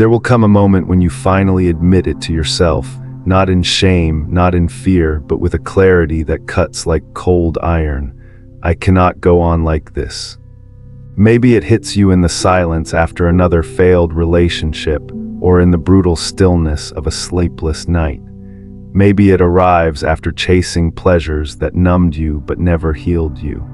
There will come a moment when you finally admit it to yourself, not in shame, not in fear, but with a clarity that cuts like cold iron. I cannot go on like this. Maybe it hits you in the silence after another failed relationship, or in the brutal stillness of a sleepless night. Maybe it arrives after chasing pleasures that numbed you but never healed you.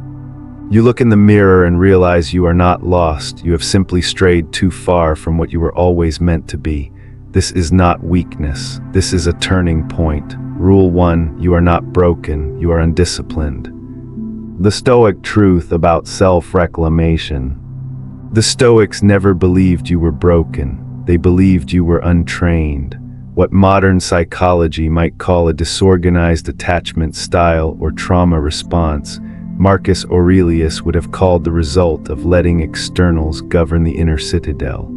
You look in the mirror and realize you are not lost, you have simply strayed too far from what you were always meant to be. This is not weakness, this is a turning point. Rule 1, you are not broken, you are undisciplined. The Stoic truth about self-reclamation. The Stoics never believed you were broken, they believed you were untrained. What modern psychology might call a disorganized attachment style or trauma response, Marcus Aurelius would have called the result of letting externals govern the inner citadel.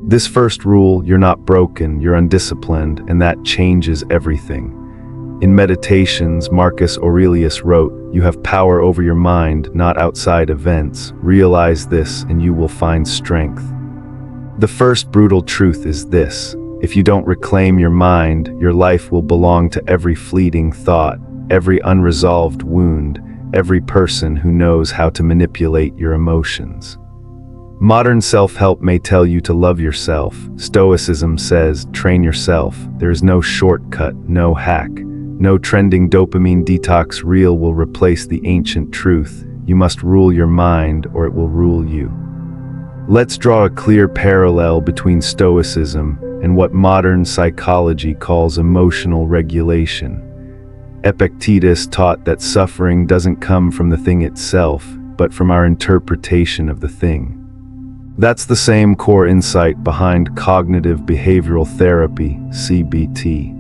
This first rule, you're not broken, you're undisciplined, and that changes everything. In Meditations, Marcus Aurelius wrote, "You have power over your mind, not outside events. Realize this and you will find strength." The first brutal truth is this: if you don't reclaim your mind, your life will belong to every fleeting thought, every unresolved wound, every person who knows how to manipulate your emotions. Modern self-help may tell you to love yourself. Stoicism says, train yourself. There is no shortcut, no hack. No trending dopamine detox reel will replace the ancient truth. You must rule your mind or it will rule you. Let's draw a clear parallel between Stoicism and what modern psychology calls emotional regulation. Epictetus taught that suffering doesn't come from the thing itself, but from our interpretation of the thing. That's the same core insight behind cognitive behavioral therapy, CBT.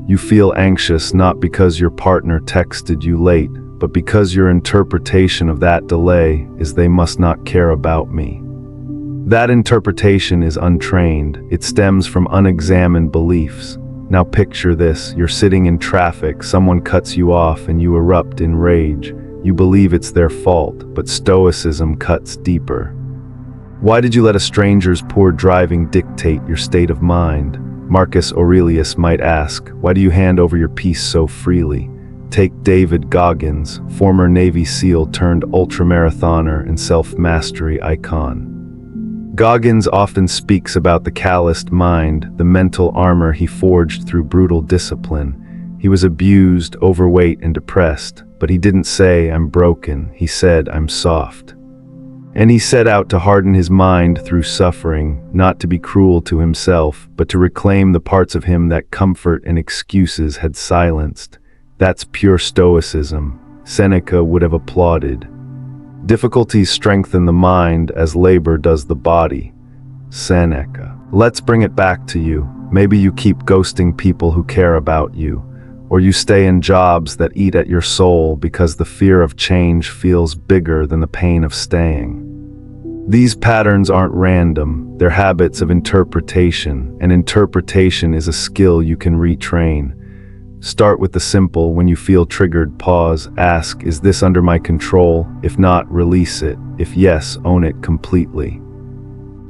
You feel anxious not because your partner texted you late, but because your interpretation of that delay is they must not care about me. That interpretation is untrained. It stems from unexamined beliefs. Now picture this, you're sitting in traffic, someone cuts you off and you erupt in rage. You believe it's their fault, but Stoicism cuts deeper. Why did you let a stranger's poor driving dictate your state of mind? Marcus Aurelius might ask, why do you hand over your peace so freely? Take David Goggins, former Navy SEAL turned ultramarathoner and self-mastery icon. Goggins often speaks about the calloused mind, the mental armor he forged through brutal discipline. He was abused, overweight, and depressed, but he didn't say, "I'm broken," he said, "I'm soft." And he set out to harden his mind through suffering, not to be cruel to himself, but to reclaim the parts of him that comfort and excuses had silenced. That's pure Stoicism. Seneca would have applauded. Difficulties strengthen the mind as labor does the body. Seneca. Let's bring it back to you. Maybe you keep ghosting people who care about you, or you stay in jobs that eat at your soul because the fear of change feels bigger than the pain of staying. These patterns aren't random, they're habits of interpretation, and interpretation is a skill you can retrain. Start with the simple. When you feel triggered, pause, ask, is this under my control? If not, release it. If yes, own it completely.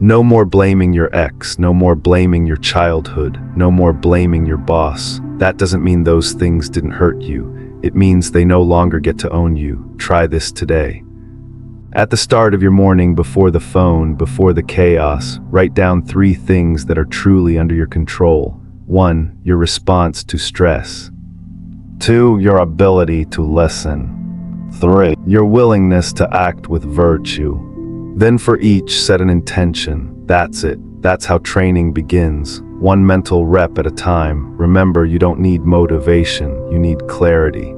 No more blaming your ex, no more blaming your childhood, no more blaming your boss. That doesn't mean those things didn't hurt you. It means they no longer get to own you. Try this today. At the start of your morning, before the phone, before the chaos, write down 3 things that are truly under your control. 1. Your response to stress. 2. Your ability to listen. 3. Your willingness to act with virtue. Then for each, set an intention. That's it. That's how training begins. One mental rep at a time. Remember, you don't need motivation, you need clarity.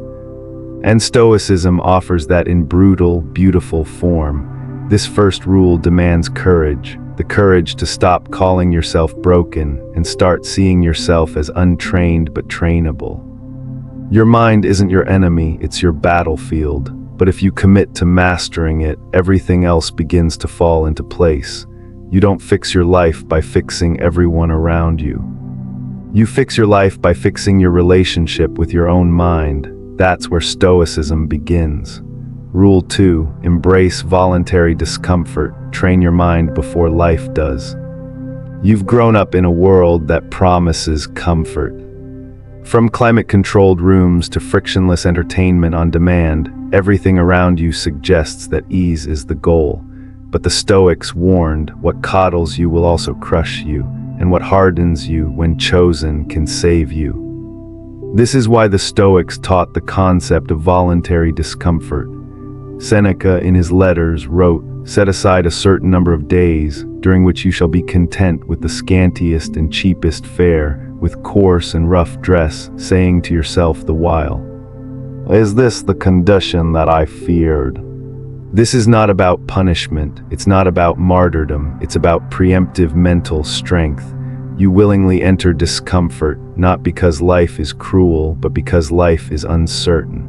And Stoicism offers that in brutal, beautiful form. This first rule demands courage. The courage to stop calling yourself broken and start seeing yourself as untrained but trainable. Your mind isn't your enemy, it's your battlefield. But if you commit to mastering it, everything else begins to fall into place. You don't fix your life by fixing everyone around you. You fix your life by fixing your relationship with your own mind. That's where Stoicism begins. Rule 2, embrace voluntary discomfort. Train your mind before life does. You've grown up in a world that promises comfort. From climate-controlled rooms to frictionless entertainment on demand, everything around you suggests that ease is the goal. But the Stoics warned, what coddles you will also crush you, and what hardens you when chosen can save you. This is why the Stoics taught the concept of voluntary discomfort. Seneca, in his letters, wrote, "Set aside a certain number of days, during which you shall be content with the scantiest and cheapest fare, with coarse and rough dress, saying to yourself the while, 'Is this the condition that I feared?'" This is not about punishment, it's not about martyrdom, it's about preemptive mental strength. You willingly enter discomfort, not because life is cruel, but because life is uncertain.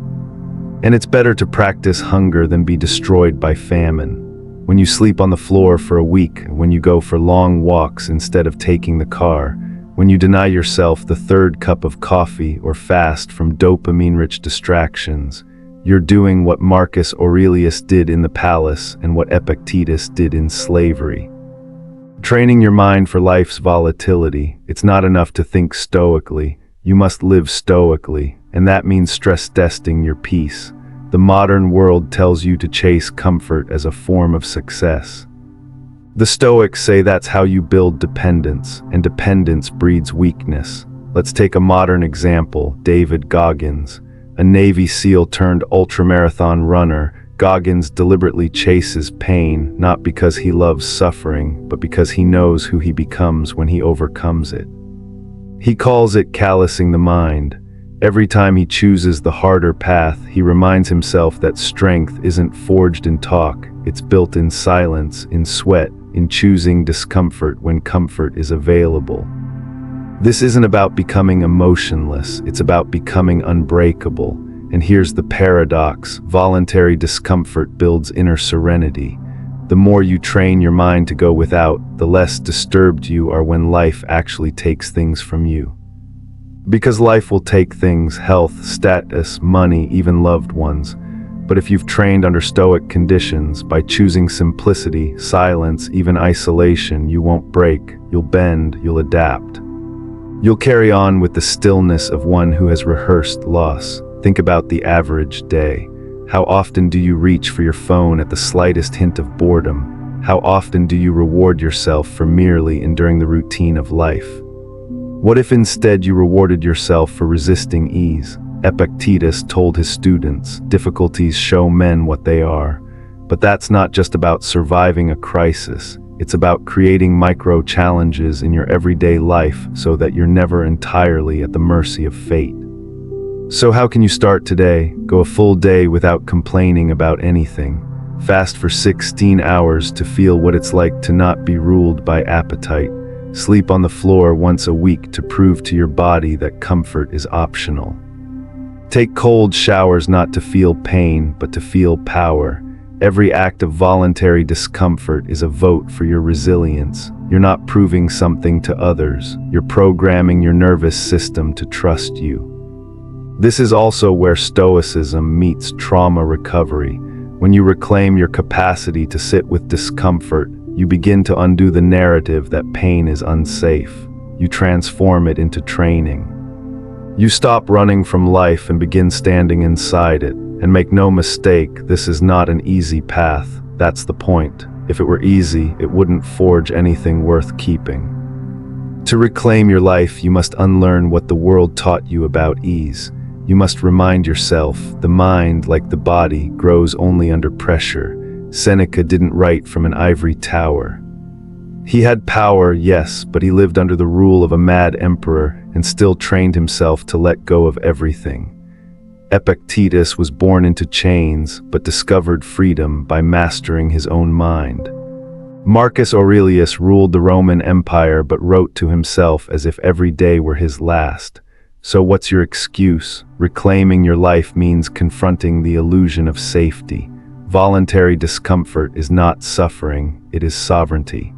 And it's better to practice hunger than be destroyed by famine. When you sleep on the floor for a week, when you go for long walks instead of taking the car, when you deny yourself the third cup of coffee or fast from dopamine-rich distractions, you're doing what Marcus Aurelius did in the palace and what Epictetus did in slavery. Training your mind for life's volatility, it's not enough to think stoically, you must live stoically, and that means stress-testing your peace. The modern world tells you to chase comfort as a form of success. The Stoics say that's how you build dependence, and dependence breeds weakness. Let's take a modern example, David Goggins. A Navy SEAL turned ultramarathon runner, Goggins deliberately chases pain, not because he loves suffering, but because he knows who he becomes when he overcomes it. He calls it callousing the mind. Every time he chooses the harder path, he reminds himself that strength isn't forged in talk, it's built in silence, in sweat, in choosing discomfort when comfort is available. This isn't about becoming emotionless, it's about becoming unbreakable. And here's the paradox, voluntary discomfort builds inner serenity. The more you train your mind to go without, the less disturbed you are when life actually takes things from you. Because life will take things, health, status, money, even loved ones. But if you've trained under stoic conditions, by choosing simplicity, silence, even isolation, you won't break, you'll bend, you'll adapt. You'll carry on with the stillness of one who has rehearsed loss. Think about the average day. How often do you reach for your phone at the slightest hint of boredom? How often do you reward yourself for merely enduring the routine of life? What if instead you rewarded yourself for resisting ease? Epictetus told his students, difficulties show men what they are. But that's not just about surviving a crisis. It's about creating micro-challenges in your everyday life so that you're never entirely at the mercy of fate. So how can you start today? Go a full day without complaining about anything. Fast for 16 hours to feel what it's like to not be ruled by appetite. Sleep on the floor once a week to prove to your body that comfort is optional. Take cold showers not to feel pain, but to feel power. Every act of voluntary discomfort is a vote for your resilience. You're not proving something to others. You're programming your nervous system to trust you. This is also where Stoicism meets trauma recovery. When you reclaim your capacity to sit with discomfort, you begin to undo the narrative that pain is unsafe. You transform it into training. You stop running from life and begin standing inside it. And make no mistake, this is not an easy path. That's the point. If it were easy, it wouldn't forge anything worth keeping. To reclaim your life, you must unlearn what the world taught you about ease. You must remind yourself, the mind, like the body, grows only under pressure. Seneca didn't write from an ivory tower. He had power, yes, but he lived under the rule of a mad emperor and still trained himself to let go of everything. Epictetus was born into chains, but discovered freedom by mastering his own mind. Marcus Aurelius ruled the Roman Empire but wrote to himself as if every day were his last. So what's your excuse? Reclaiming your life means confronting the illusion of safety. Voluntary discomfort is not suffering, it is sovereignty.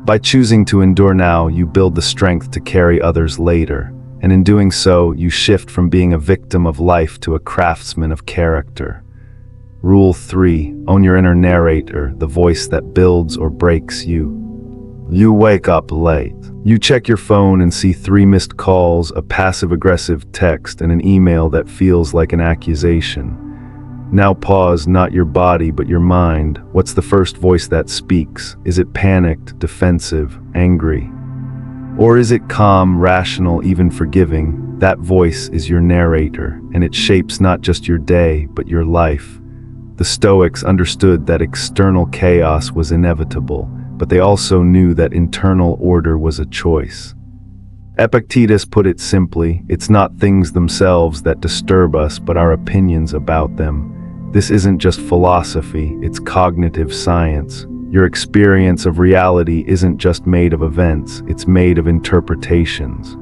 By choosing to endure now, you build the strength to carry others later. And in doing so, you shift from being a victim of life to a craftsman of character. Rule 3. Own your inner narrator, the voice that builds or breaks you. You wake up late. You check your phone and see 3 missed calls, a passive-aggressive text, and an email that feels like an accusation. Now pause, not your body, but your mind. What's the first voice that speaks? Is it panicked, defensive, angry? Or is it calm, rational, even forgiving? That voice is your narrator, and it shapes not just your day, but your life. The Stoics understood that external chaos was inevitable, but they also knew that internal order was a choice. Epictetus put it simply, it's not things themselves that disturb us, but our opinions about them. This isn't just philosophy, it's cognitive science. Your experience of reality isn't just made of events, it's made of interpretations.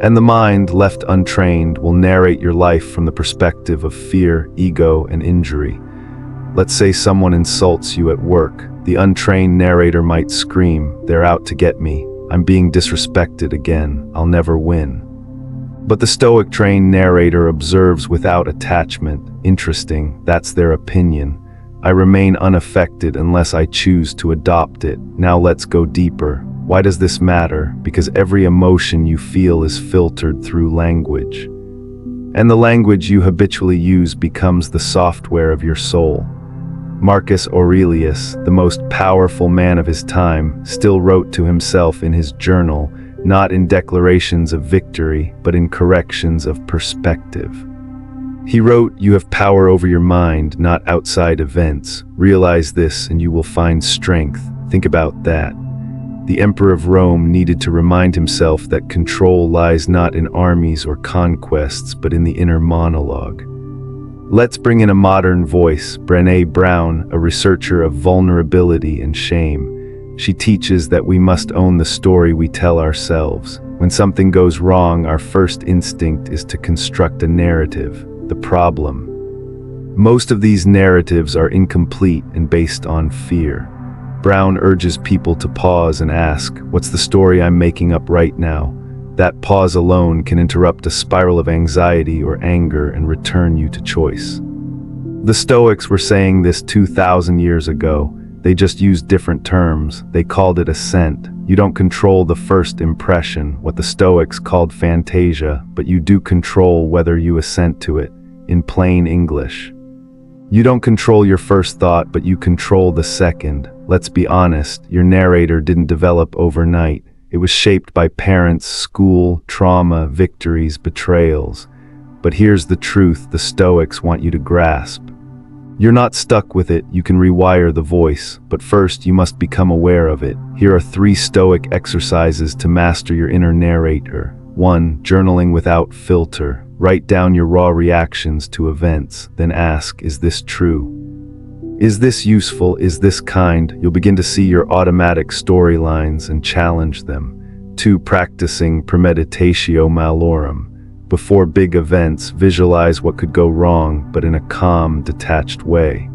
And the mind, left untrained, will narrate your life from the perspective of fear, ego, and injury. Let's say someone insults you at work. The untrained narrator might scream, "They're out to get me. I'm being disrespected again. I'll never win." But the Stoic trained narrator observes without attachment. Interesting, that's their opinion. I remain unaffected unless I choose to adopt it. Now let's go deeper. Why does this matter? Because every emotion you feel is filtered through language. And the language you habitually use becomes the software of your soul. Marcus Aurelius, the most powerful man of his time, still wrote to himself in his journal, not in declarations of victory, but in corrections of perspective. He wrote, "You have power over your mind, not outside events. Realize this and you will find strength." Think about that. The Emperor of Rome needed to remind himself that control lies not in armies or conquests, but in the inner monologue. Let's bring in a modern voice, Brené Brown, a researcher of vulnerability and shame. She teaches that we must own the story we tell ourselves. When something goes wrong, our first instinct is to construct a narrative. The problem. Most of these narratives are incomplete and based on fear. Brown urges people to pause and ask, what's the story I'm making up right now? That pause alone can interrupt a spiral of anxiety or anger and return you to choice. The Stoics were saying this 2,000 years ago. They just used different terms. They called it assent. You don't control the first impression, what the Stoics called fantasia, but you do control whether you assent to it, in plain English. You don't control your first thought, but you control the second. Let's be honest, your narrator didn't develop overnight. It was shaped by parents, school, trauma, victories, betrayals. But here's the truth the Stoics want you to grasp. You're not stuck with it, you can rewire the voice, but first you must become aware of it. Here are 3 Stoic exercises to master your inner narrator. 1. Journaling without filter. Write down your raw reactions to events, then ask, is this true? Is this useful? Is this kind? You'll begin to see your automatic storylines and challenge them. 2. Practicing premeditatio malorum. Before big events, visualize what could go wrong, but in a calm, detached way.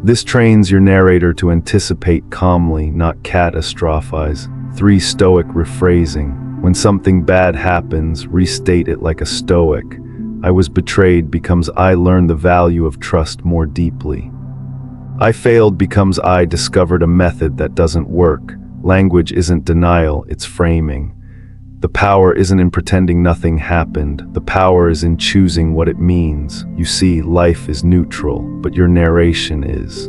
This trains your narrator to anticipate calmly, not catastrophize. 3. Stoic rephrasing. When something bad happens, restate it like a Stoic. I was betrayed becomes I learned the value of trust more deeply. I failed becomes I discovered a method that doesn't work. Language isn't denial, it's framing. The power isn't in pretending nothing happened. The power is in choosing what it means. You see, life is neutral, but your narration is.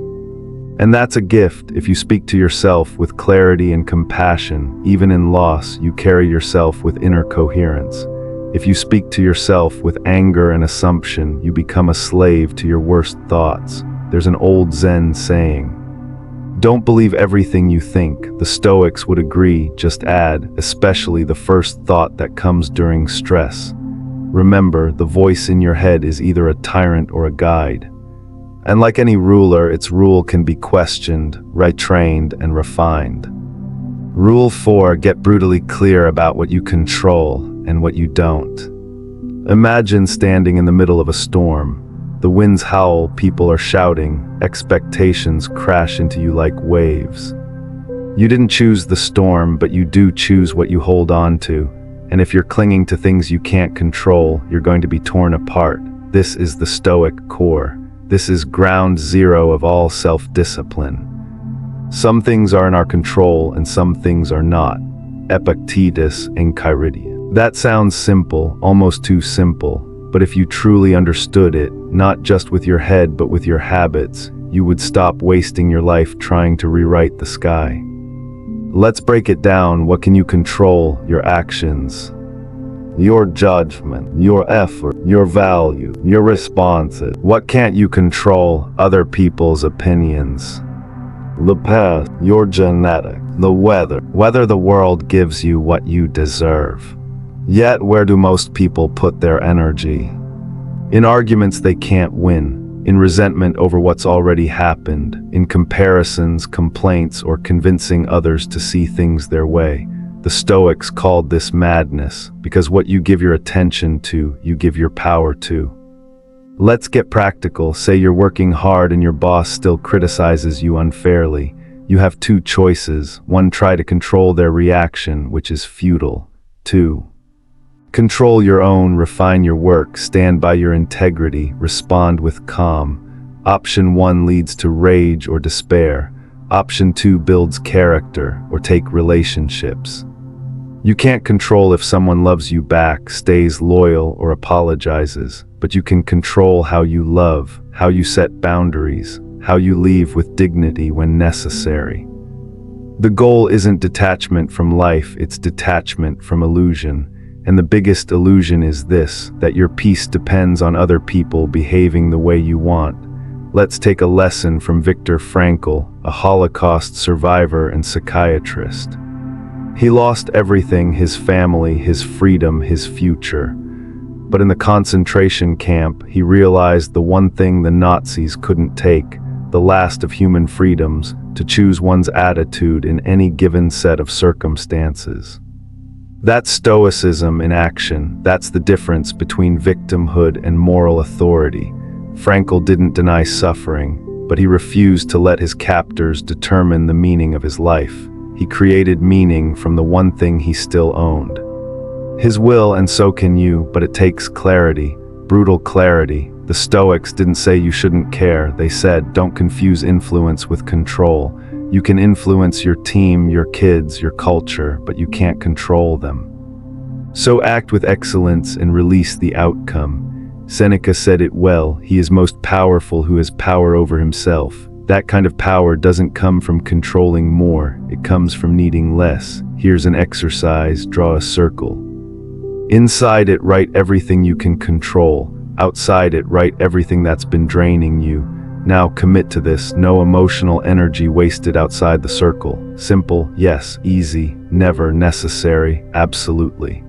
And that's a gift. If you speak to yourself with clarity and compassion, even in loss, you carry yourself with inner coherence. If you speak to yourself with anger and assumption, you become a slave to your worst thoughts. There's an old Zen saying, don't believe everything you think. The Stoics would agree, just add, especially the first thought that comes during stress. Remember, the voice in your head is either a tyrant or a guide. And like any ruler, its rule can be questioned, retrained, and refined. Rule 4, get brutally clear about what you control and what you don't. Imagine standing in the middle of a storm. The winds howl, people are shouting, expectations crash into you like waves. You didn't choose the storm, but you do choose what you hold on to. And if you're clinging to things you can't control, you're going to be torn apart. This is the Stoic core. This is ground zero of all self-discipline. Some things are in our control and some things are not. Epictetus and Kyridian. That sounds simple, almost too simple, but if you truly understood it, not just with your head but with your habits, you would stop wasting your life trying to rewrite the sky. Let's break it down. What can you control? Your actions, your judgment, your effort, your value, your responses. What can't you control? Other people's opinions, the past, your genetics, the weather, whether the world gives you what you deserve. Yet where do most people put their energy? In arguments they can't win, in resentment over what's already happened, in comparisons, complaints, or convincing others to see things their way. The Stoics called this madness, because what you give your attention to, you give your power to. Let's get practical. Say you're working hard and your boss still criticizes you unfairly. You have two choices. 1, try to control their reaction, which is futile. 2, control your own, refine your work, stand by your integrity, respond with calm. Option 1 leads to rage or despair. Option 2 builds character or take relationships. You can't control if someone loves you back, stays loyal, or apologizes, but you can control how you love, how you set boundaries, how you leave with dignity when necessary. The goal isn't detachment from life, it's detachment from illusion. And the biggest illusion is this, that your peace depends on other people behaving the way you want. Let's take a lesson from Viktor Frankl, a Holocaust survivor and psychiatrist. He lost everything, his family, his freedom, his future. But in the concentration camp, he realized the one thing the Nazis couldn't take, the last of human freedoms, to choose one's attitude in any given set of circumstances. That's Stoicism in action. That's the difference between victimhood and moral authority. Frankl didn't deny suffering, but he refused to let his captors determine the meaning of his life. He created meaning from the one thing he still owned. His will, and so can you, but it takes clarity, brutal clarity. The Stoics didn't say you shouldn't care. They said, don't confuse influence with control. You can influence your team, your kids, your culture, but you can't control them. So act with excellence and release the outcome. Seneca said it well, he is most powerful who has power over himself. That kind of power doesn't come from controlling more, it comes from needing less. Here's an exercise, draw a circle. Inside it, write everything you can control. Outside it, write everything that's been draining you. Now commit to this, no emotional energy wasted outside the circle. Simple, yes. Easy, never. Necessary, absolutely.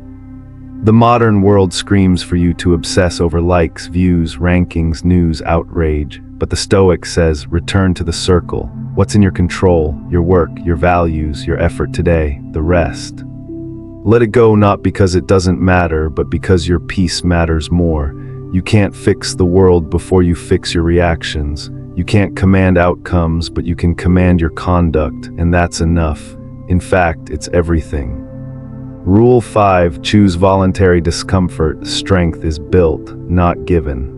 The modern world screams for you to obsess over likes, views, rankings, news, outrage. But the Stoic says, return to the circle. What's in your control? Your work, your values, your effort today, the rest. Let it go, not because it doesn't matter, but because your peace matters more. You can't fix the world before you fix your reactions. You can't command outcomes, but you can command your conduct, and that's enough. In fact, it's everything. Rule 5, choose voluntary discomfort. Strength is built, not given.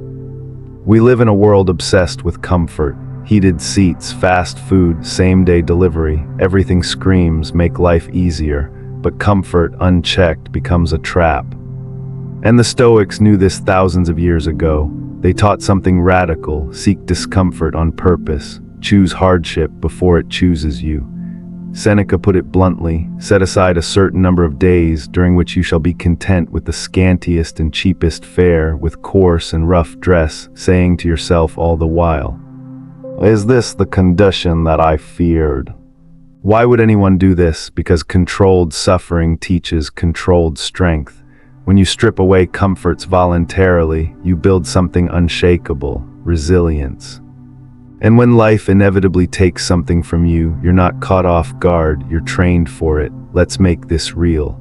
We live in a world obsessed with comfort. Heated seats, fast food, same-day delivery. Everything screams, make life easier. But comfort, unchecked, becomes a trap. And the Stoics knew this thousands of years ago. They taught something radical: seek discomfort on purpose, choose hardship before it chooses you. Seneca put it bluntly, set aside a certain number of days during which you shall be content with the scantiest and cheapest fare, with coarse and rough dress, saying to yourself all the while, is this the condition that I feared? Why would anyone do this? Because controlled suffering teaches controlled strength. When you strip away comforts voluntarily, you build something unshakable, resilience. And when life inevitably takes something from you, you're not caught off guard, you're trained for it. Let's make this real.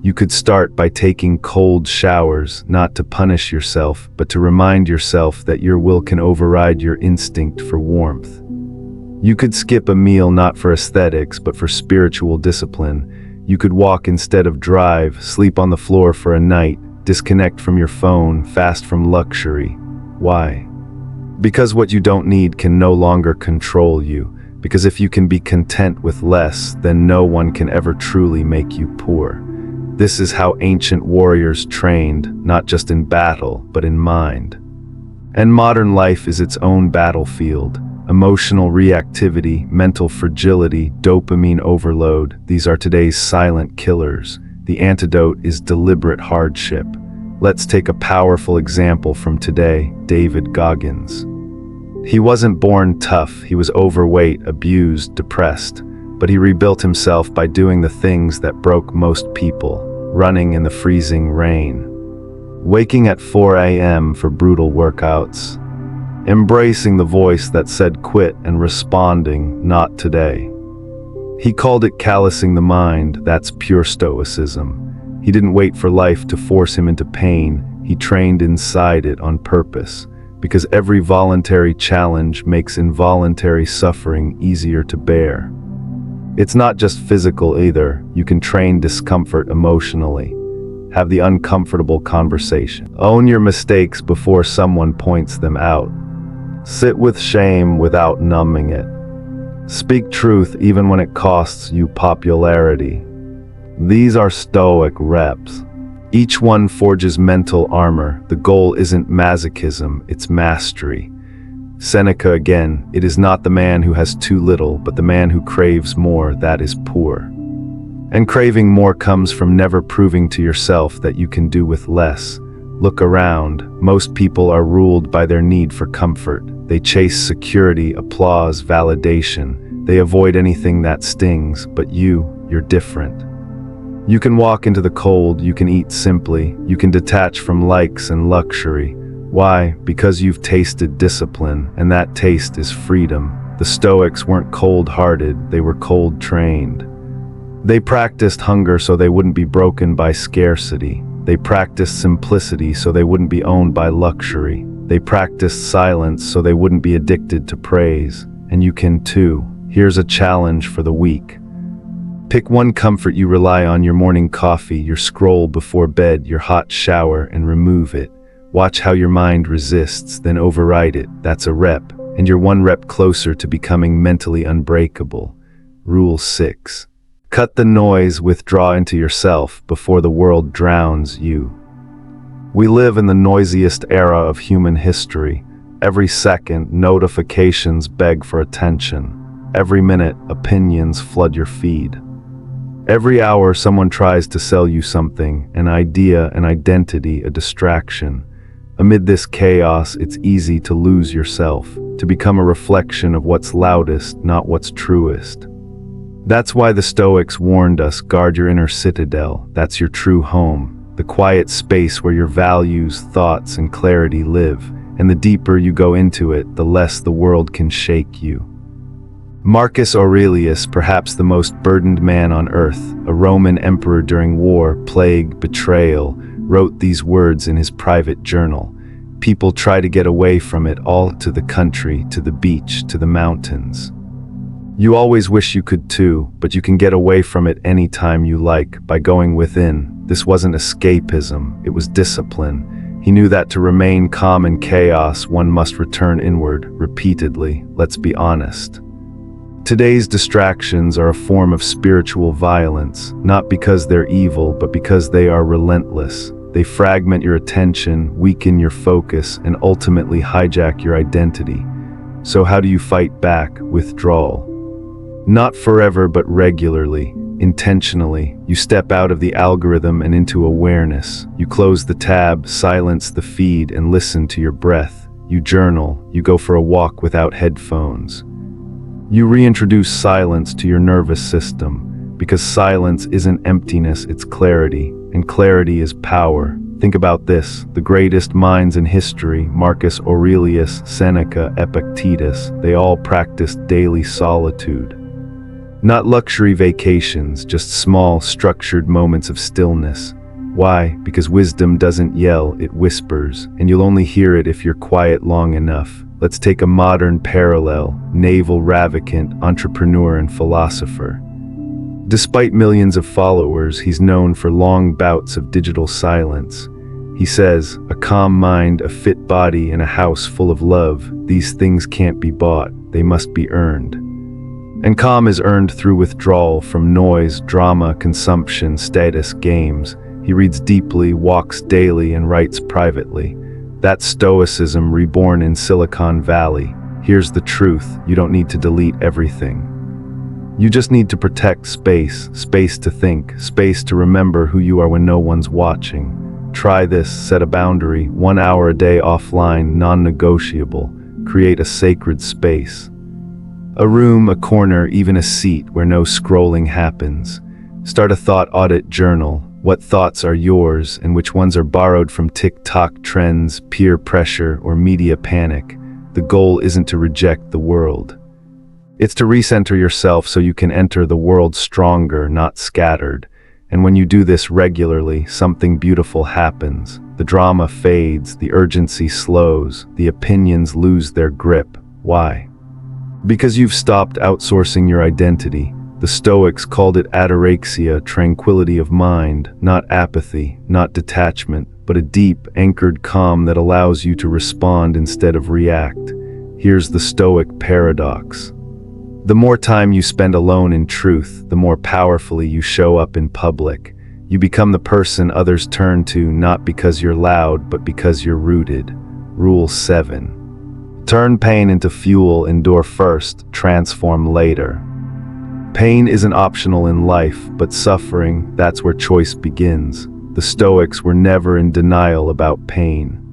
You could start by taking cold showers, not to punish yourself, but to remind yourself that your will can override your instinct for warmth. You could skip a meal not for aesthetics, but for spiritual discipline. You could walk instead of drive, sleep on the floor for a night, disconnect from your phone, fast from luxury. Why? Because what you don't need can no longer control you. Because if you can be content with less, then no one can ever truly make you poor. This is how ancient warriors trained, not just in battle, but in mind. And modern life is its own battlefield. Emotional reactivity, mental fragility, dopamine overload, these are today's silent killers. The antidote is deliberate hardship. Let's take a powerful example from today, David Goggins. He wasn't born tough, he was overweight, abused, depressed, but he rebuilt himself by doing the things that broke most people, running in the freezing rain, waking at 4 a.m. for brutal workouts, embracing the voice that said quit and responding, not today. He called it callousing the mind. That's pure stoicism. He didn't wait for life to force him into pain, he trained inside it on purpose, because every voluntary challenge makes involuntary suffering easier to bear. It's not just physical either. You can train discomfort emotionally. Have the uncomfortable conversation. Own your mistakes before someone points them out. Sit with shame without numbing it. Speak truth even when it costs you popularity. These are stoic reps. Each one forges mental armor. The goal isn't masochism, it's mastery. Seneca again, it is not the man who has too little, but the man who craves more, that is poor. And craving more comes from never proving to yourself that you can do with less. Look around. Most people are ruled by their need for comfort. They chase security, applause, validation. They avoid anything that stings, but you're different. You can walk into the cold, you can eat simply, you can detach from likes and luxury. Why? Because you've tasted discipline, and that taste is freedom. The Stoics weren't cold-hearted, they were cold-trained. They practiced hunger so they wouldn't be broken by scarcity. They practiced simplicity so they wouldn't be owned by luxury. They practiced silence so they wouldn't be addicted to praise. And you can too. Here's a challenge for the week. Pick one comfort you rely on: your morning coffee, your scroll before bed, your hot shower, and remove it. Watch how your mind resists, then override it. That's a rep, and you're one rep closer to becoming mentally unbreakable. Rule 6. Cut the noise, withdraw into yourself before the world drowns you. We live in the noisiest era of human history. Every second, notifications beg for attention. Every minute, opinions flood your feed. Every hour, someone tries to sell you something, an idea, an identity, a distraction. Amid this chaos, it's easy to lose yourself, to become a reflection of what's loudest, not what's truest. That's why the Stoics warned us, guard your inner citadel. That's your true home, the quiet space where your values, thoughts, and clarity live. And the deeper you go into it, the less the world can shake you. Marcus Aurelius, perhaps the most burdened man on earth, a Roman emperor during war, plague, betrayal, wrote these words in his private journal. People try to get away from it all, to the country, to the beach, to the mountains. You always wish you could too, but you can get away from it anytime you like, by going within. This wasn't escapism, it was discipline. He knew that to remain calm in chaos, one must return inward, repeatedly. Let's be honest. Today's distractions are a form of spiritual violence, not because they're evil, but because they are relentless. They fragment your attention, weaken your focus, and ultimately hijack your identity. So how do you fight back? Withdrawal. Not forever, but regularly, intentionally. You step out of the algorithm and into awareness. You close the tab, silence the feed, and listen to your breath. You journal. You go for a walk without headphones. You reintroduce silence to your nervous system, because silence isn't emptiness, it's clarity, and clarity is power. Think about this: the greatest minds in history, Marcus Aurelius, Seneca, Epictetus, they all practiced daily solitude. Not luxury vacations, just small, structured moments of stillness. Why? Because wisdom doesn't yell, it whispers, and you'll only hear it if you're quiet long enough. Let's take a modern parallel: Naval Ravikant, entrepreneur and philosopher. Despite millions of followers, he's known for long bouts of digital silence. He says, "A calm mind, a fit body, and a house full of love, these things can't be bought, they must be earned." And calm is earned through withdrawal from noise, drama, consumption, status, games. He reads deeply, walks daily, and writes privately. That's Stoicism reborn in Silicon Valley. Here's the truth: you don't need to delete everything. You just need to protect space, space to think, space to remember who you are when no one's watching. Try this: set a boundary, 1 hour a day offline, non-negotiable. Create a sacred space. A room, a corner, even a seat where no scrolling happens. Start a thought audit journal. What thoughts are yours and which ones are borrowed from TikTok trends, peer pressure, or media panic? The goal isn't to reject the world. It's to recenter yourself so you can enter the world stronger, not scattered. And when you do this regularly, something beautiful happens. The drama fades, the urgency slows, the opinions lose their grip. Why? Because you've stopped outsourcing your identity. The Stoics called it ataraxia, tranquility of mind, not apathy, not detachment, but a deep, anchored calm that allows you to respond instead of react. Here's the Stoic paradox. The more time you spend alone in truth, the more powerfully you show up in public. You become the person others turn to, not because you're loud, but because you're rooted. Rule 7. Turn pain into fuel, endure first, transform later. Pain isn't optional in life, but suffering, that's where choice begins. The Stoics were never in denial about pain.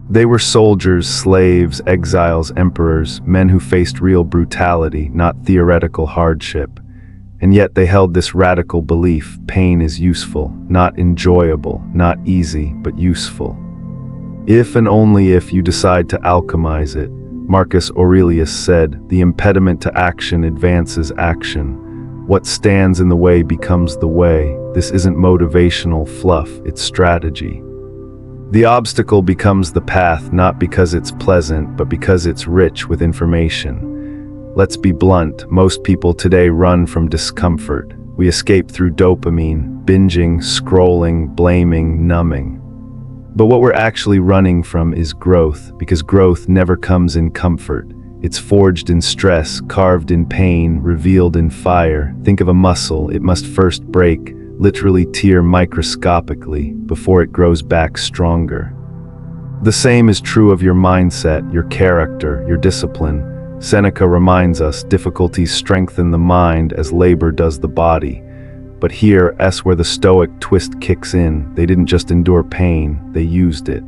They were soldiers, slaves, exiles, emperors, men who faced real brutality, not theoretical hardship. And yet they held this radical belief: pain is useful, not enjoyable, not easy, but useful. If and only if you decide to alchemize it. Marcus Aurelius said, "The impediment to action advances action. What stands in the way becomes the way." This isn't motivational fluff, it's strategy. The obstacle becomes the path, not because it's pleasant, but because it's rich with information. Let's be blunt, most people today run from discomfort. We escape through dopamine, binging, scrolling, blaming, numbing. But what we're actually running from is growth, because growth never comes in comfort. It's forged in stress, carved in pain, revealed in fire. Think of a muscle: it must first break, literally tear microscopically, before it grows back stronger. The same is true of your mindset, your character, your discipline. Seneca reminds us, difficulties strengthen the mind as labor does the body. But here's where the Stoic twist kicks in. They didn't just endure pain, they used it.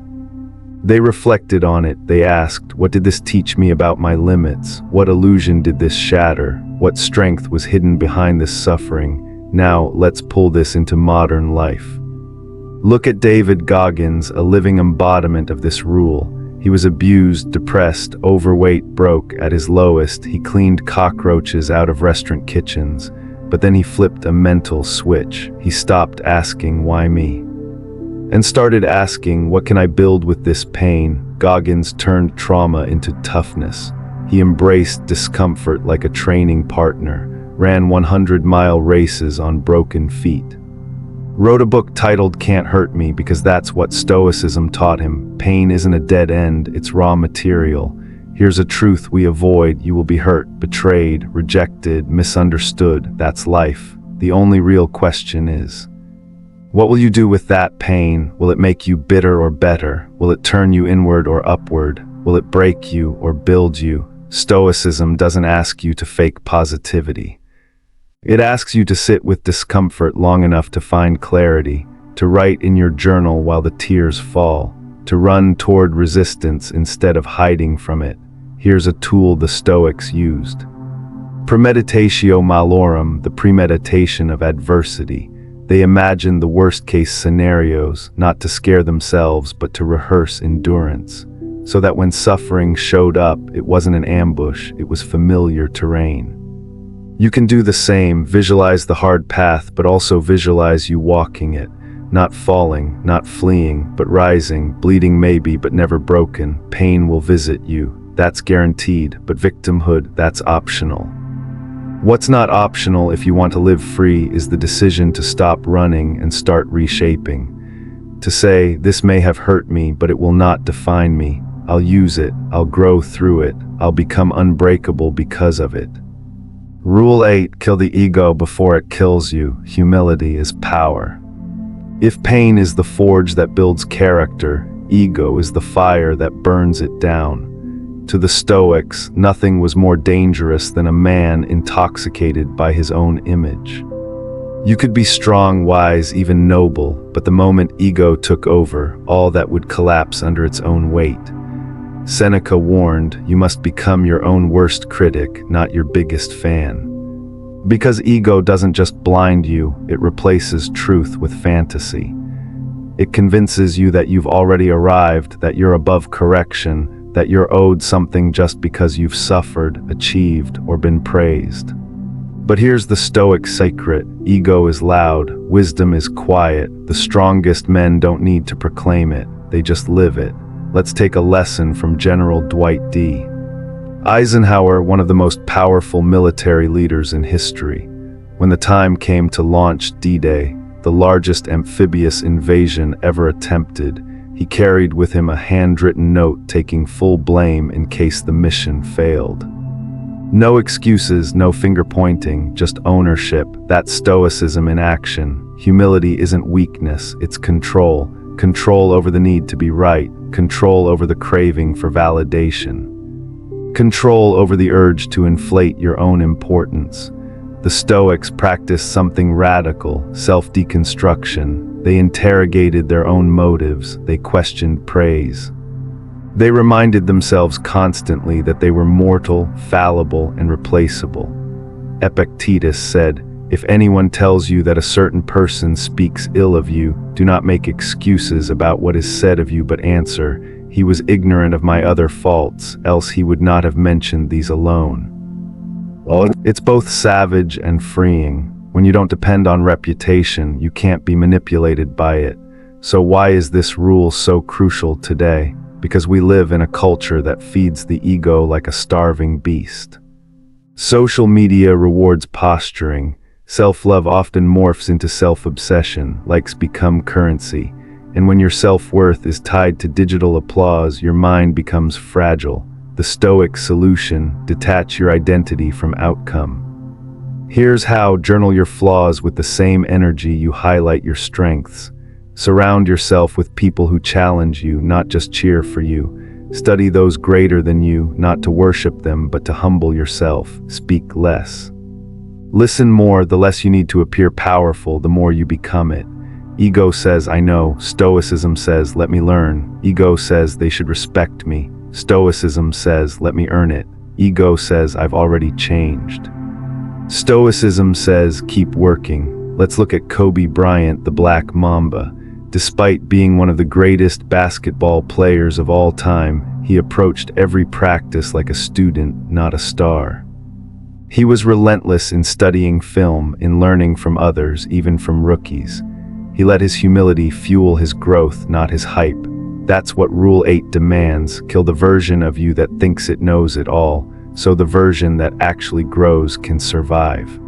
They reflected on it. They asked, what did this teach me about my limits? What illusion did this shatter? What strength was hidden behind this suffering? Now, let's pull this into modern life. Look at David Goggins, a living embodiment of this rule. He was abused, depressed, overweight, broke. At his lowest, he cleaned cockroaches out of restaurant kitchens. But then he flipped a mental switch. He stopped asking, why me? And started asking, what can I build with this pain? Goggins turned trauma into toughness. He embraced discomfort like a training partner, ran 100-mile races on broken feet. Wrote a book titled Can't Hurt Me because that's what Stoicism taught him. Pain isn't a dead end, it's raw material. Here's a truth we avoid: you will be hurt, betrayed, rejected, misunderstood. That's life. The only real question is, what will you do with that pain? Will it make you bitter or better? Will it turn you inward or upward? Will it break you or build you? Stoicism doesn't ask you to fake positivity. It asks you to sit with discomfort long enough to find clarity, to write in your journal while the tears fall, to run toward resistance instead of hiding from it. Here's a tool the Stoics used. Premeditatio malorum, the premeditation of adversity. They imagined the worst-case scenarios, not to scare themselves, but to rehearse endurance, so that when suffering showed up, it wasn't an ambush, it was familiar terrain. You can do the same: visualize the hard path, but also visualize you walking it. Not falling, not fleeing, but rising, bleeding maybe, but never broken. Pain will visit you, that's guaranteed, but victimhood, that's optional. What's not optional if you want to live free is the decision to stop running and start reshaping. To say, this may have hurt me, but it will not define me. I'll use it, I'll grow through it, I'll become unbreakable because of it. Rule 8, kill the ego before it kills you. Humility is power. If pain is the forge that builds character, ego is the fire that burns it down. To the Stoics, nothing was more dangerous than a man intoxicated by his own image. You could be strong, wise, even noble, but the moment ego took over, all that would collapse under its own weight. Seneca warned, you must become your own worst critic, not your biggest fan. Because ego doesn't just blind you, it replaces truth with fantasy. It convinces you that you've already arrived, that you're above correction, that you're owed something just because you've suffered, achieved, or been praised. But here's the Stoic secret: ego is loud, wisdom is quiet. The strongest men don't need to proclaim it, they just live it. Let's take a lesson from General Dwight D. Eisenhower, one of the most powerful military leaders in history. When the time came to launch D-Day, the largest amphibious invasion ever attempted, he carried with him a handwritten note taking full blame in case the mission failed. No excuses, no finger-pointing, just ownership. That's Stoicism in action. Humility isn't weakness, it's control. Control over the need to be right. Control over the craving for validation. Control over the urge to inflate your own importance. The Stoics practiced something radical, self-deconstruction. They interrogated their own motives. They questioned praise. They reminded themselves constantly that they were mortal, fallible, and replaceable. Epictetus said, "If anyone tells you that a certain person speaks ill of you, do not make excuses about what is said of you, but answer, 'He was ignorant of my other faults, else he would not have mentioned these alone.'" It's both savage and freeing. When you don't depend on reputation, you can't be manipulated by it. So why is this rule so crucial today? Because we live in a culture that feeds the ego like a starving beast. Social media rewards posturing. Self-love often morphs into self-obsession. Likes become currency. And when your self-worth is tied to digital applause, your mind becomes fragile. The Stoic solution: detach your identity from outcome. Here's how: journal your flaws with the same energy you highlight your strengths. Surround yourself with people who challenge you, not just cheer for you. Study those greater than you, not to worship them, but to humble yourself. Speak less. Listen more. The less you need to appear powerful, the more you become it. Ego says, "I know." Stoicism says, "Let me learn." Ego says, "They should respect me." Stoicism says, "Let me earn it." Ego says, "I've already changed." Stoicism says, "Keep working." Let's look at Kobe Bryant, the Black Mamba. Despite being one of the greatest basketball players of all time, he approached every practice like a student, not a star. He was relentless in studying film, in learning from others, even from rookies. He let his humility fuel his growth, not his hype. That's what Rule 8 demands: kill the version of you that thinks it knows it all, so the version that actually grows can survive.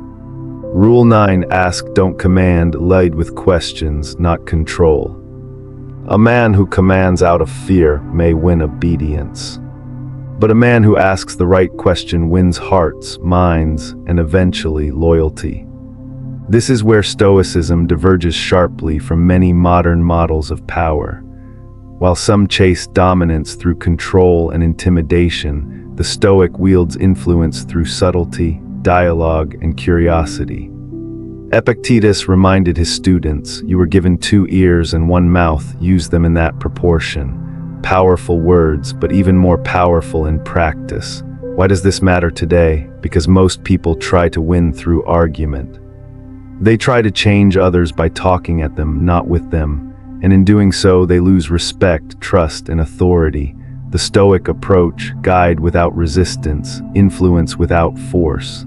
Rule 9, ask, don't command. Lead with questions, not control. A man who commands out of fear may win obedience. But a man who asks the right question wins hearts, minds, and eventually loyalty. This is where Stoicism diverges sharply from many modern models of power. While some chase dominance through control and intimidation, the Stoic wields influence through subtlety, dialogue, and curiosity. Epictetus reminded his students, "You were given 2 ears and 1 mouth, use them in that proportion." Powerful words, but even more powerful in practice. Why does this matter today? Because most people try to win through argument. They try to change others by talking at them, not with them. And in doing so, they lose respect, trust, and authority. The Stoic approach: guide without resistance, influence without force.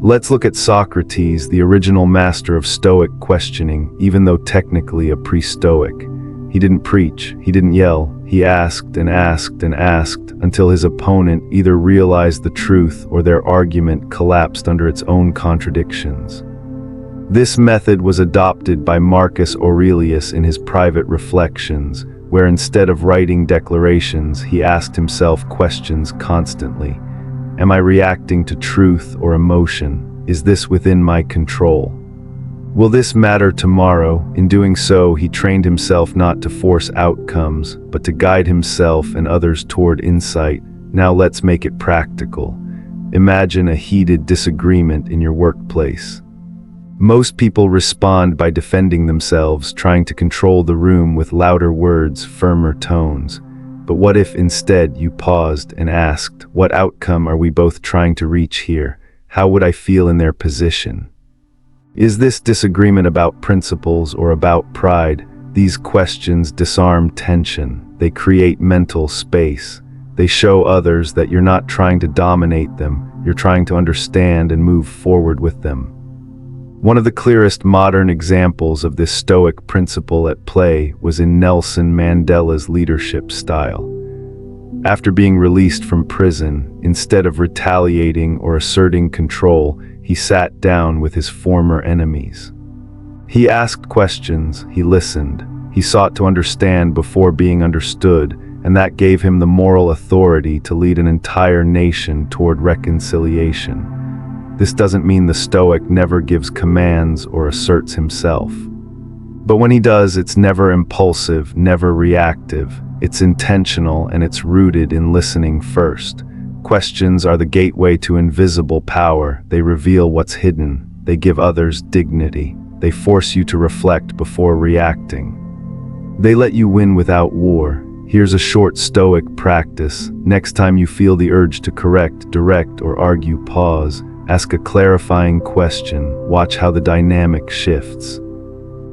Let's look at Socrates, the original master of Stoic questioning, even though technically a pre-Stoic. He didn't preach, he didn't yell, he asked and asked and asked until his opponent either realized the truth or their argument collapsed under its own contradictions. This method was adopted by Marcus Aurelius in his private reflections, where instead of writing declarations, he asked himself questions constantly. Am I reacting to truth or emotion? Is this within my control? Will this matter tomorrow? In doing so, he trained himself not to force outcomes, but to guide himself and others toward insight. Now let's make it practical. Imagine a heated disagreement in your workplace. Most people respond by defending themselves, trying to control the room with louder words, firmer tones. But what if instead you paused and asked, what outcome are we both trying to reach here? How would I feel in their position? Is this disagreement about principles or about pride? These questions disarm tension. They create mental space. They show others that you're not trying to dominate them, you're trying to understand and move forward with them. One of the clearest modern examples of this Stoic principle at play was in Nelson Mandela's leadership style. After being released from prison, instead of retaliating or asserting control, he sat down with his former enemies. He asked questions, he listened, he sought to understand before being understood, and that gave him the moral authority to lead an entire nation toward reconciliation. This doesn't mean the Stoic never gives commands or asserts himself. But when he does, it's never impulsive, never reactive. It's intentional and it's rooted in listening first. Questions are the gateway to invisible power. They reveal what's hidden. They give others dignity. They force you to reflect before reacting. They let you win without war. Here's a short Stoic practice. Next time you feel the urge to correct, direct, or argue, pause. Ask a clarifying question. Watch how the dynamic shifts.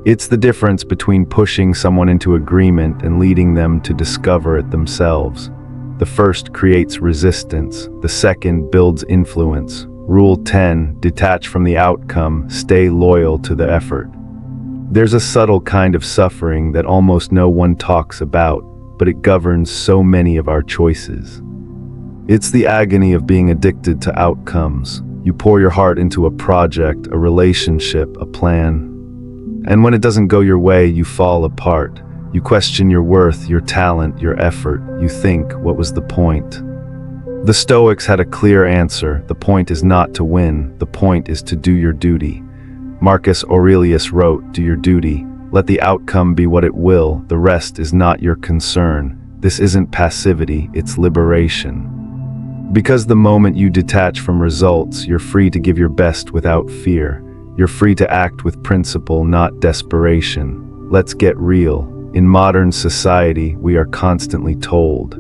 It's the difference between pushing someone into agreement and leading them to discover it themselves. The first creates resistance. The second builds influence. Rule 10, detach from the outcome, stay loyal to the effort. There's a subtle kind of suffering that almost no one talks about, but it governs so many of our choices. It's the agony of being addicted to outcomes. You pour your heart into a project, a relationship, a plan. And when it doesn't go your way, you fall apart. You question your worth, your talent, your effort. You think, what was the point? The Stoics had a clear answer. The point is not to win. The point is to do your duty. Marcus Aurelius wrote, do your duty. Let the outcome be what it will. The rest is not your concern. This isn't passivity, it's liberation. Because the moment you detach from results, you're free to give your best without fear. You're free to act with principle, not desperation. Let's get real. In modern society, we are constantly told,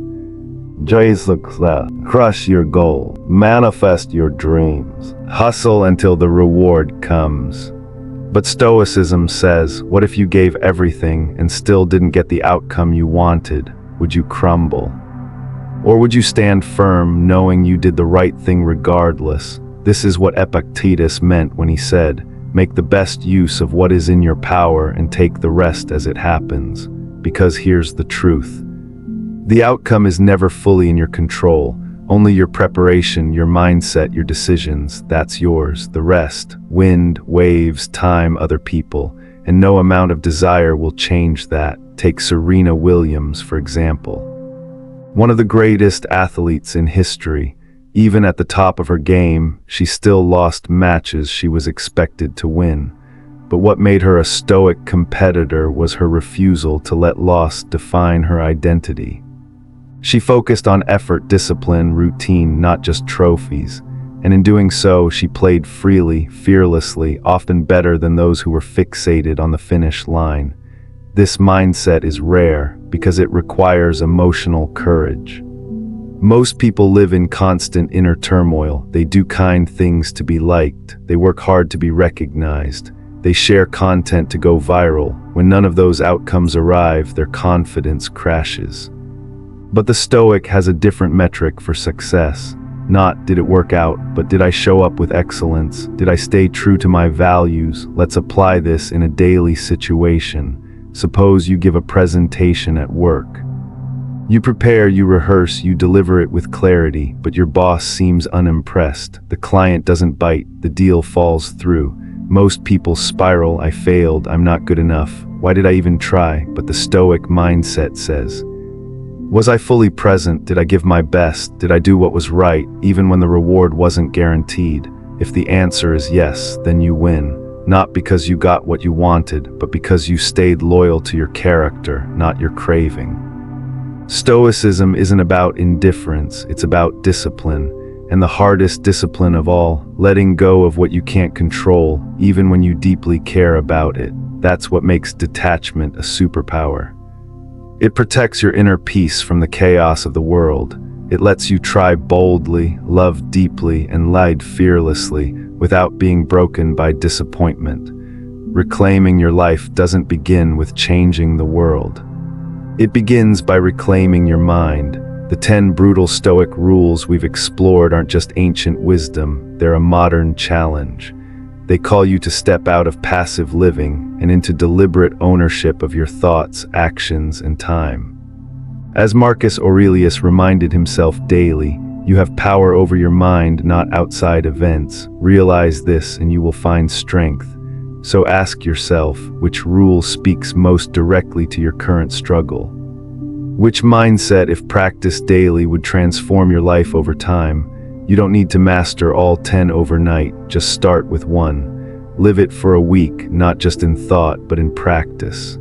crush your goal, manifest your dreams, hustle until the reward comes. But Stoicism says, what if you gave everything and still didn't get the outcome you wanted? Would you crumble? Or would you stand firm, knowing you did the right thing regardless? This is what Epictetus meant when he said, make the best use of what is in your power and take the rest as it happens. Because here's the truth. The outcome is never fully in your control. Only your preparation, your mindset, your decisions, that's yours. The rest, wind, waves, time, other people, and no amount of desire will change that. Take Serena Williams, for example. One of the greatest athletes in history. Even at the top of her game, she still lost matches she was expected to win. But what made her a Stoic competitor was her refusal to let loss define her identity. She focused on effort, discipline, routine, not just trophies. And in doing so, she played freely, fearlessly, often better than those who were fixated on the finish line. This mindset is rare because it requires emotional courage. Most people live in constant inner turmoil. They do kind things to be liked. They work hard to be recognized. They share content to go viral. When none of those outcomes arrive, their confidence crashes. But the Stoic has a different metric for success. Not, did it work out, but did I show up with excellence? Did I stay true to my values? Let's apply this in a daily situation. Suppose you give a presentation at work. You prepare, you rehearse, you deliver it with clarity, but your boss seems unimpressed. The client doesn't bite, the deal falls through. Most people spiral, I failed, I'm not good enough. Why did I even try? But the Stoic mindset says, Was I fully present? Did I give my best? Did I do what was right, even when the reward wasn't guaranteed? If the answer is yes, then you win. Not because you got what you wanted, but because you stayed loyal to your character, not your craving. Stoicism isn't about indifference, it's about discipline. And the hardest discipline of all, letting go of what you can't control, even when you deeply care about it. That's what makes detachment a superpower. It protects your inner peace from the chaos of the world. It lets you try boldly, love deeply, and lead fearlessly without being broken by disappointment. Reclaiming your life doesn't begin with changing the world. It begins by reclaiming your mind. The 10 brutal Stoic rules we've explored aren't just ancient wisdom, they're a modern challenge. They call you to step out of passive living and into deliberate ownership of your thoughts, actions, and time. As Marcus Aurelius reminded himself daily, you have power over your mind, not outside events. Realize this and you will find strength. So ask yourself, which rule speaks most directly to your current struggle? Which mindset, if practiced daily, would transform your life over time? You don't need to master all 10 overnight, just start with one. Live it for a week, not just in thought, but in practice.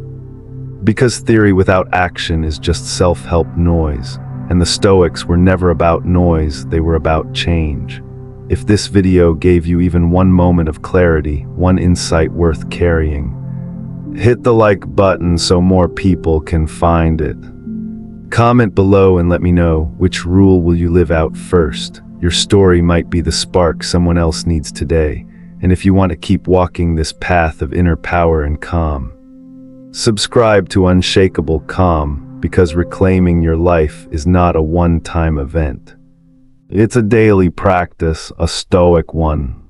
Because theory without action is just self-help noise, and the Stoics were never about noise, they were about change. If this video gave you even one moment of clarity, one insight worth carrying, hit the like button so more people can find it. Comment below and let me know, which rule will you live out first? Your story might be the spark someone else needs today. And if you want to keep walking this path of inner power and calm, subscribe to Unshakable Calm, because reclaiming your life is not a one-time event. It's a daily practice, a Stoic one.